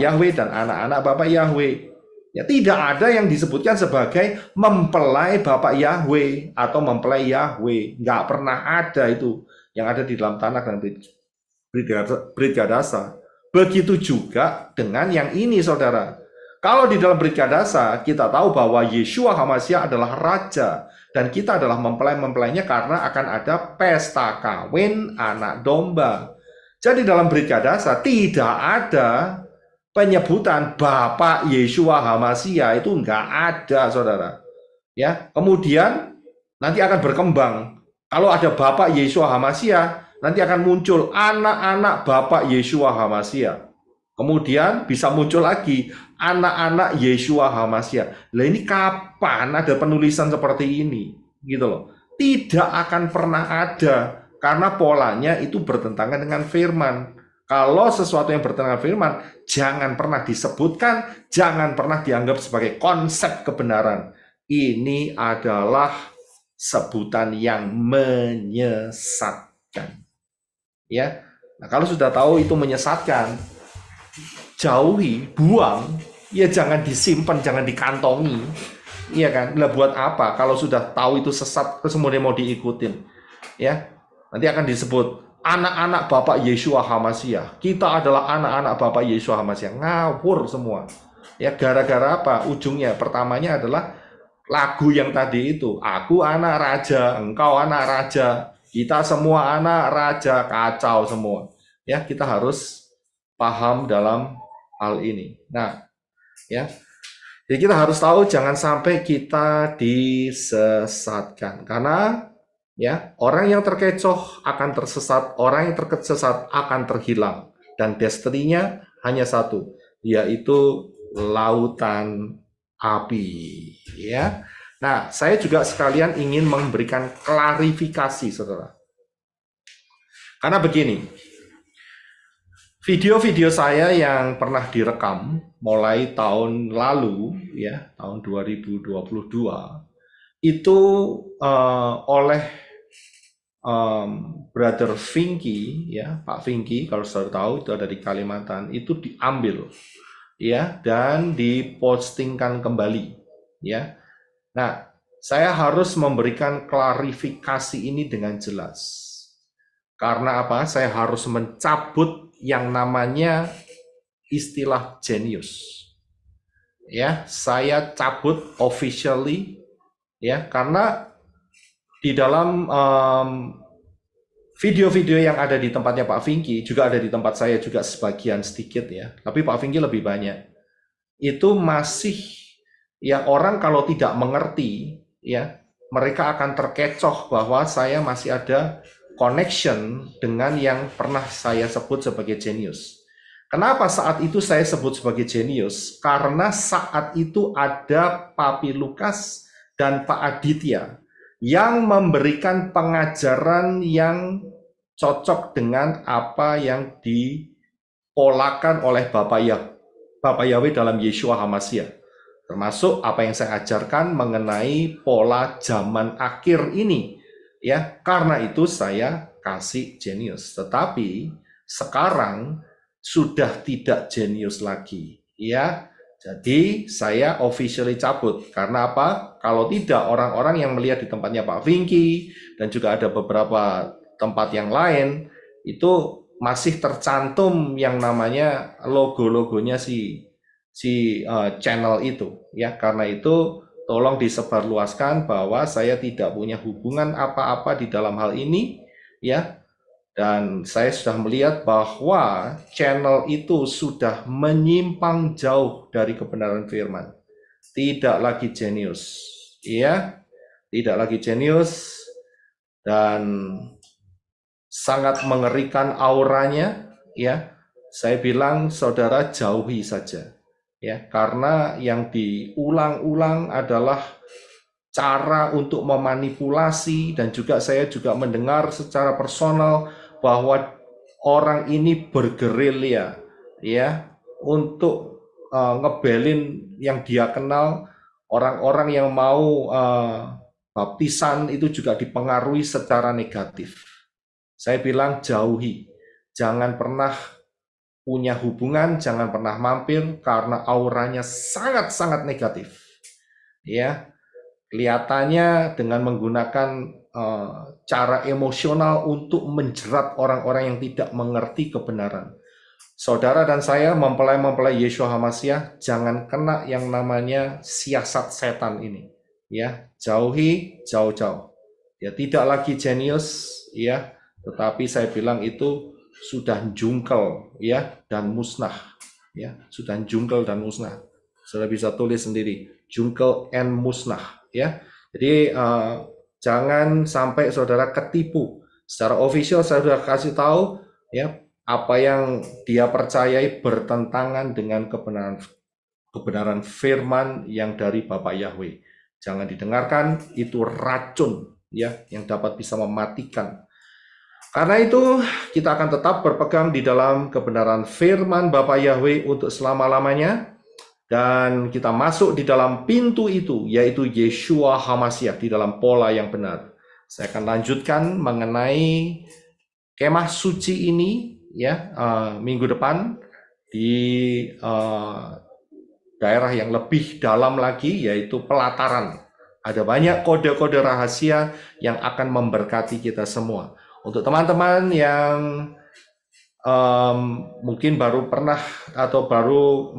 Yahweh dan anak-anak Bapak Yahweh. Ya, tidak ada yang disebutkan sebagai mempelai Bapak Yahweh atau mempelai Yahweh. Nggak pernah ada itu yang ada di dalam Tanak dan Brit Gadasa. Begitu juga dengan yang ini, saudara. Kalau di dalam Brit Gadasa, kita tahu bahwa Yeshua HaMashiach adalah raja. Dan kita adalah mempelai-mempelainya karena akan ada pesta kawin anak domba. Jadi dalam Brit Gadasa tidak ada penyebutan Bapak Yeshua HaMashiach, itu enggak ada, saudara. Ya, kemudian nanti akan berkembang. Kalau ada Bapak Yeshua HaMashiach, nanti akan muncul anak-anak Bapak Yeshua HaMashiach. Kemudian bisa muncul lagi anak-anak Yeshua HaMashiach. Lah ini kapan ada penulisan seperti ini? Gitu loh. Tidak akan pernah ada karena polanya itu bertentangan dengan firman. Kalau sesuatu yang bertentangan dengan firman, jangan pernah disebutkan, jangan pernah dianggap sebagai konsep kebenaran. Ini adalah sebutan yang menyesatkan. Ya. Nah, kalau sudah tahu itu menyesatkan, jauhi, buang, ya jangan disimpan, jangan dikantongi. Iya kan? Lah buat apa? Kalau sudah tahu itu sesat, kemudian mau diikutin. Ya. Nanti akan disebut anak-anak Bapak Yeshua HaMashiach. Kita adalah anak-anak Bapak Yeshua HaMashiach. Ngawur semua. Ya, gara-gara apa? Ujungnya pertamanya adalah lagu yang tadi itu. Aku anak raja, engkau anak raja. Kita semua anak raja, kacau semua. Ya, kita harus paham dalam hal ini. Nah, ya. Jadi kita harus tahu jangan sampai kita disesatkan. Karena ya, orang yang terkecoh akan tersesat, orang yang tersesat akan terhilang. dan destiny-nya hanya satu, yaitu lautan api, ya. Nah, saya juga sekalian ingin memberikan klarifikasi, saudara. Karena begini, video-video saya yang pernah direkam mulai tahun lalu, ya, tahun 2022, itu oleh Brother Vinky, ya, Pak Vinky, kalau saudara tahu itu ada di Kalimantan, itu diambil, ya, dan dipostingkan kembali, ya. Nah, saya harus memberikan klarifikasi ini dengan jelas. Karena apa? Saya harus mencabut yang namanya istilah jenius. Ya, saya cabut officially, ya, karena di dalam video-video yang ada di tempatnya Pak Vinky, juga ada di tempat saya juga sebagian sedikit, ya. Tapi Pak Vinky lebih banyak. Itu masih, ya, orang kalau tidak mengerti, ya, mereka akan terkecoh bahwa saya masih ada connection dengan yang pernah saya sebut sebagai jenius. Kenapa saat itu saya sebut sebagai jenius? Karena saat itu ada Papi Lukas dan Pak Aditya yang memberikan pengajaran yang cocok dengan apa yang dipolakan oleh Bapak Yahweh dalam Yeshua HaMashiach. Termasuk apa yang saya ajarkan mengenai pola zaman akhir ini, ya. Karena itu saya kasih jenius. Tetapi sekarang sudah tidak jenius lagi, ya. Jadi saya officially cabut. Karena apa? Kalau tidak, orang-orang yang melihat di tempatnya Pak Vinky dan juga ada beberapa tempat yang lain itu masih tercantum yang namanya logo-logonya si channel itu, ya. Karena itu tolong disebarluaskan bahwa saya tidak punya hubungan apa-apa di dalam hal ini, ya. Dan saya sudah melihat bahwa channel itu sudah menyimpang jauh dari kebenaran firman. Tidak lagi jenius, ya. Tidak lagi jenius dan sangat mengerikan auranya, ya. Saya bilang saudara jauhi saja, ya, karena yang diulang-ulang adalah cara untuk memanipulasi. Dan juga saya juga mendengar secara personal bahwa orang ini bergerilya, ya, untuk ngebelin yang dia kenal. Orang-orang yang mau baptisan itu juga dipengaruhi secara negatif. Saya bilang jauhi, jangan pernah punya hubungan, jangan pernah mampir karena auranya sangat-sangat negatif, ya. Kelihatannya dengan menggunakan cara emosional untuk menjerat orang-orang yang tidak mengerti kebenaran. Saudara dan saya mempelai Yeshua HaMashiach, jangan kena yang namanya siasat setan ini, ya. Jauhi, jauh-jauh. Ya, tidak lagi jenius, ya, tetapi saya bilang itu sudah jungkel, ya, dan musnah, ya, sudah jungkel dan musnah. Saudara bisa tulis sendiri, jungkel and musnah, ya. Jadi jangan sampai saudara ketipu. Secara official saya sudah kasih tahu, ya, apa yang dia percayai bertentangan dengan kebenaran firman yang dari Bapak Yahweh. Jangan didengarkan, itu racun, ya, yang dapat bisa mematikan. Karena itu kita akan tetap berpegang di dalam kebenaran firman Bapak Yahweh untuk selama-lamanya. Dan kita masuk di dalam pintu itu, yaitu Yeshua HaMashiach, di dalam pola yang benar. Saya akan lanjutkan mengenai kemah suci ini, ya, minggu depan di daerah yang lebih dalam lagi, yaitu pelataran. Ada banyak kode-kode rahasia yang akan memberkati kita semua. Untuk teman-teman yang mungkin baru pernah atau baru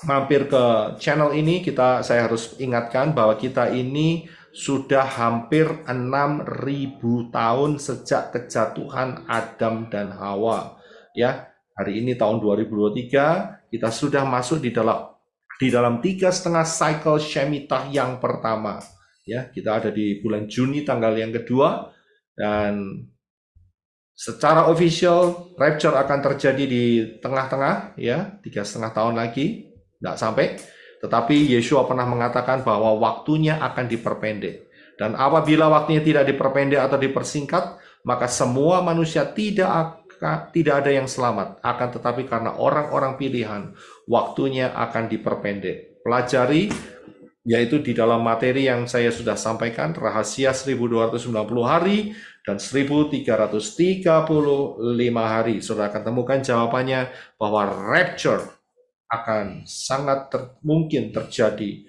mampir ke channel ini, saya harus ingatkan bahwa kita ini sudah hampir 6.000 tahun sejak kejatuhan Adam dan Hawa, ya. Hari ini tahun 2023, kita sudah masuk di dalam 3,5 cycle Shemitah yang pertama, ya. Kita ada di bulan Juni tanggal yang kedua, dan Secara official, rapture akan terjadi di tengah-tengah, ya, 3,5 tahun lagi, tidak sampai. Tetapi Yeshua pernah mengatakan bahwa waktunya akan diperpendek. Dan apabila waktunya tidak diperpendek atau dipersingkat, maka semua manusia tidak ada yang selamat. Akan tetapi karena orang-orang pilihan, waktunya akan diperpendek. Pelajari, yaitu di dalam materi yang saya sudah sampaikan, rahasia 1290 hari dan 1335 hari. Saudara akan temukan jawabannya bahwa rapture akan sangat mungkin terjadi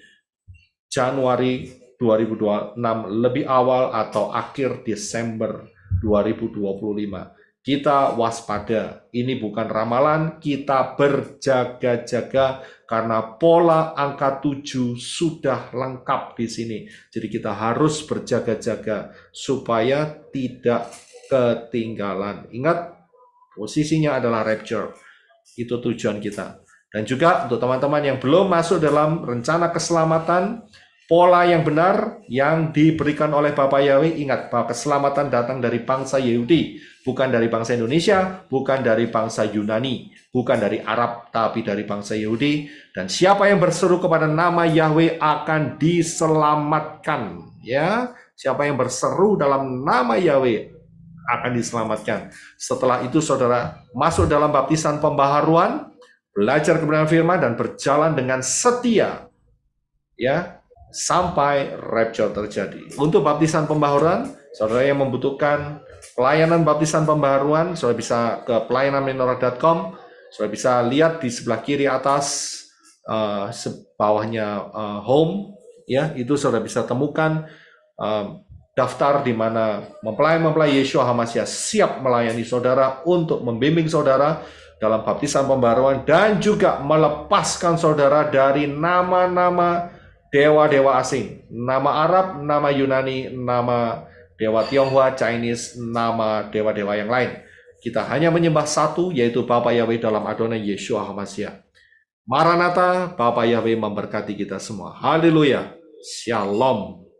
Januari 2026 lebih awal atau akhir Desember 2025. Kita waspada, ini bukan ramalan, kita berjaga-jaga karena pola angka 7 sudah lengkap di sini. Jadi kita harus berjaga-jaga supaya tidak ketinggalan. Ingat, posisinya adalah rapture. Itu tujuan kita. Dan juga untuk teman-teman yang belum masuk dalam rencana keselamatan, pola yang benar yang diberikan oleh Bapak Yahweh, ingat bahwa keselamatan datang dari bangsa Yahudi, bukan dari bangsa Indonesia, bukan dari bangsa Yunani, bukan dari Arab, tapi dari bangsa Yahudi. Dan siapa yang berseru kepada nama Yahweh akan diselamatkan. Ya, siapa yang berseru dalam nama Yahweh akan diselamatkan. Setelah itu saudara masuk dalam baptisan pembaharuan, belajar kebenaran firman dan berjalan dengan setia, ya, sampai rapture terjadi. Untuk baptisan pembaharuan, saudara yang membutuhkan pelayanan baptisan pembaharuan, saudara bisa ke pelayananmenorah.com. Saudara bisa lihat di sebelah kiri atas, bawahnya home, ya, itu saudara bisa temukan daftar di mana mempelai-mempelai Yeshua HaMashiach siap melayani saudara untuk membimbing saudara dalam baptisan pembaharuan dan juga melepaskan saudara dari nama-nama dewa-dewa asing, nama Arab, nama Yunani, nama dewa Tionghoa, Chinese, nama dewa-dewa yang lain. Kita hanya menyembah satu, yaitu Bapa Yahweh dalam Adonai Yeshua HaMashiach. Maranatha, Bapa Yahweh memberkati kita semua. Haleluya. Shalom.